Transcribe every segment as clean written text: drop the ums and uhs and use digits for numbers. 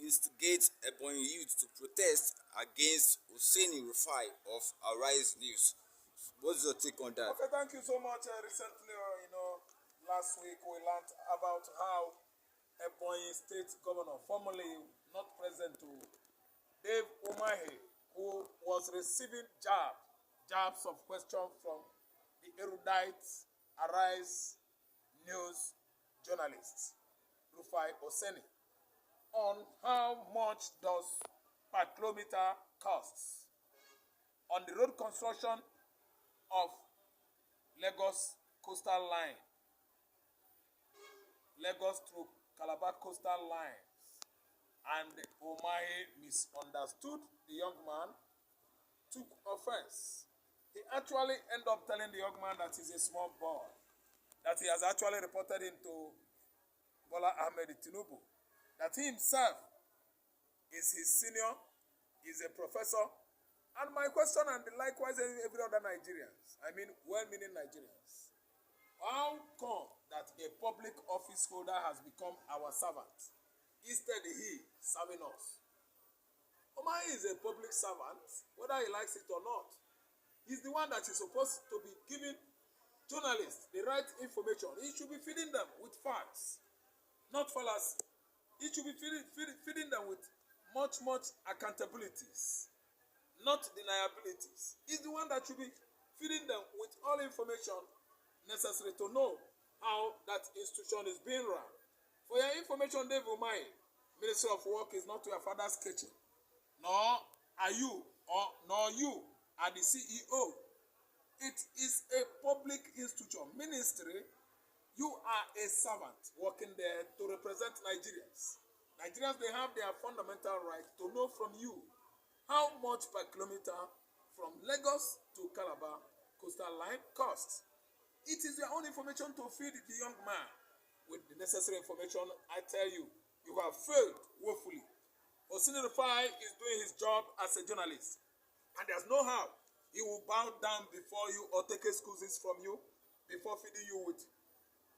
instigate Ebonyi youth to protest against Oseni Rufai of Arise News. What's your take on that? Okay, thank you so much. Recently, last week we learned about how Ebonyi State Governor, formerly not present to Dave Umahi, who was receiving jabs of questions from the erudite Arise News journalists, Rufai Oseni, on how much does per kilometer costs on the road construction of Lagos coastal line, Lagos to Calabar coastal lines, and Umahi misunderstood the young man, took offense. He actually ended up telling the young man that he's a small boy, that he has actually reported him to Bola Ahmed Tinubu, that he himself is his senior, is a professor, and my question, and likewise every other Nigerians, I mean well-meaning Nigerians, how come that a public office holder has become our servant instead he serving us? Umahi is a public servant, whether he likes it or not. He's the one that is supposed to be giving journalists the right information. He should be feeding them with facts, not fallacy. He should be feeding them with much accountabilities, not deniabilities. He's the one that should be feeding them with all information necessary to know how that institution is being run. For your information, Dave Umahi, Minister of Work is not your father's kitchen. Nor are you are the CEO. It is a public institution, ministry. You are a servant working there to represent Nigerians. Nigerians, they have their fundamental right to know from you how much per kilometer from Lagos to Calabar coastal line costs. It is their own information to feed the young man with the necessary information. I tell you, you have failed woefully. Oseni Rufai is doing his job as a journalist, and there's no how he will bow down before you or take excuses from you before feeding you with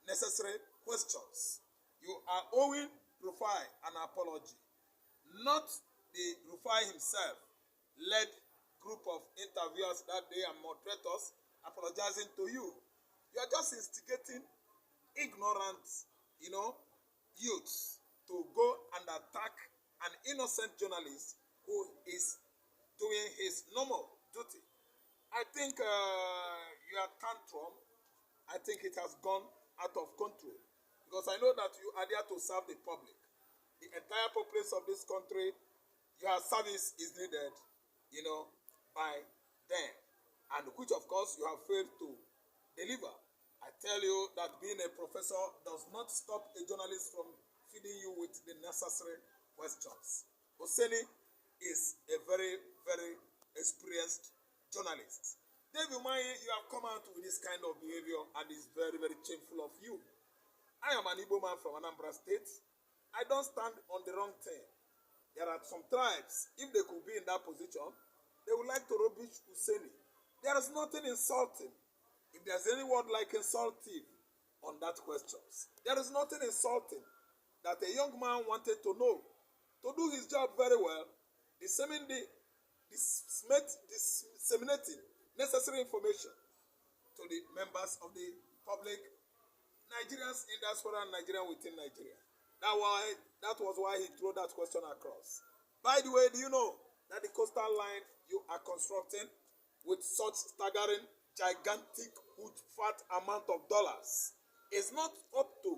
necessary questions. You are owing Rufai an apology, not the Rufai himself led group of interviewers that day and moderators apologizing to you. You are just instigating ignorant, youths to go and attack an innocent journalist who is doing his normal duty. I think your tantrum, I think it has gone out of control, because I know that you are there to serve the public. The entire populace of this country, your service is needed, by them, and which of course you have failed to deliver. I tell you that being a professor does not stop a journalist from feeding you with the necessary questions. Oseni is a very experienced journalist. David Umahi, you have come out with this kind of behavior, and it's very shameful of you. I am an Igbo man from Anambra State. I don't stand on the wrong thing. There are some tribes, if they could be in that position, they would like to rubbish Oseni. There is nothing insulting. If there's any word like insultive on that questions, there is nothing insulting that a young man wanted to know, to do his job very well, disseminating necessary information to the members of the public, Nigerians in diaspora and Nigerians within Nigeria. That was why he threw that question across. By the way, do you know that the coastal line you are constructing with such staggering, gigantic, huge, fat amount of dollars is not up to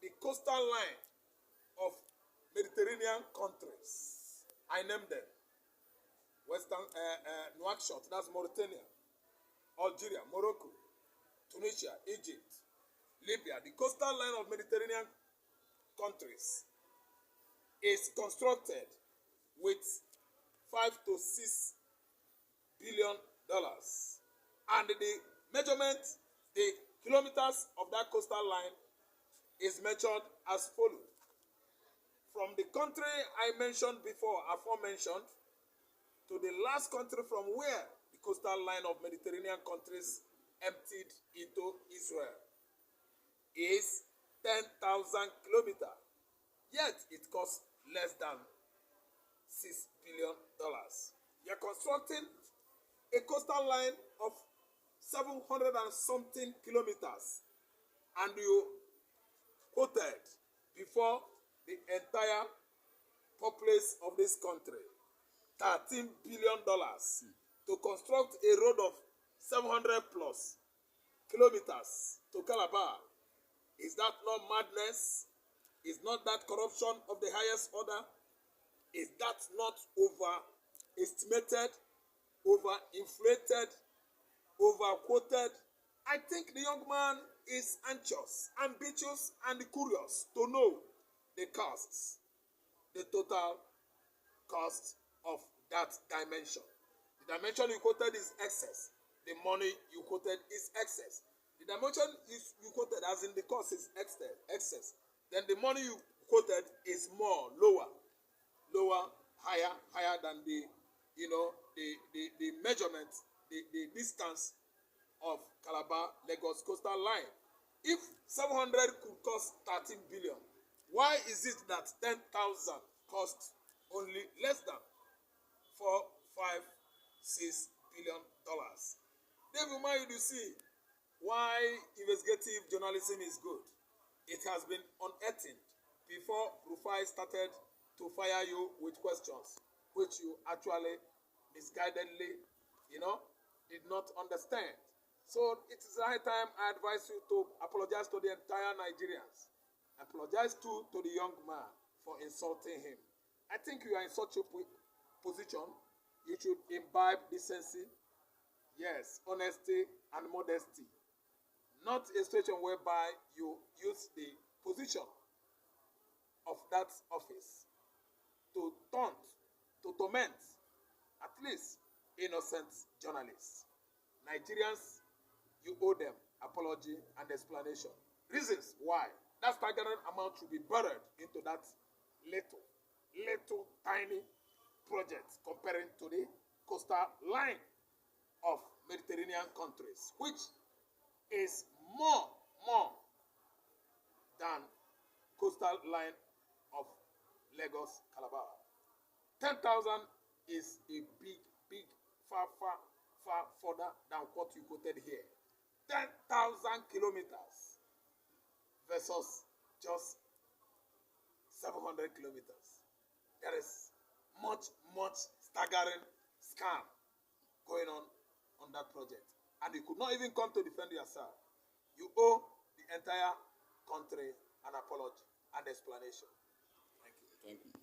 the coastal line of Mediterranean countries? I named them. Western Nouakchott, that's Mauritania, Algeria, Morocco, Tunisia, Egypt, Libya. The coastal line of Mediterranean countries is constructed with $5 to $6 billion, and the measurement, the kilometers of that coastal line is measured as follows. From the country I mentioned before, aforementioned, to the last country from where the coastal line of Mediterranean countries emptied into Israel is 10,000 kilometers. yet it costs less than $6 billion. You're constructing a coastal line of 700 and something kilometers, and you quoted before the entire populace of this country $13 billion to construct a road of 700 plus kilometers to Calabar. Is that not madness? Is not that corruption of the highest order? Is that not overestimated, overinflated, overquoted? I think the young man is anxious, ambitious, and curious to know the costs, the total cost of that dimension. The dimension you quoted is excess. The money you quoted is excess. The dimension you quoted as in the cost is excess. Then the money you quoted is more, lower, higher than the measurement, the distance of Calabar Lagos coastal line. If 700 could cost 13 billion, why is it that 10,000 costs only less than 4, 5, 6 billion dollars? David Umahi, you see why investigative journalism is good. It has been unearthed before Rufia started to fire you with questions which you actually misguidedly, did not understand. So it is high time I advise you to apologize to the entire Nigerians. Apologize to the young man for insulting him. I think you are in such a position, you should imbibe decency, yes, honesty and modesty. Not a situation whereby you use the position of that office to taunt, to torment, at least innocent journalists. Nigerians, you owe them apology and explanation. Reasons why that staggering amount should be buried into that little tiny project comparing to the coastal line of Mediterranean countries, which is more than coastal line of Lagos, Calabar. 10,000 is a big, far further than what you quoted here. 10,000 kilometers versus just 700 kilometers. There is much staggering scam going on that project. And you could not even come to defend yourself. You owe the entire country an apology and explanation. Thank you. Thank you.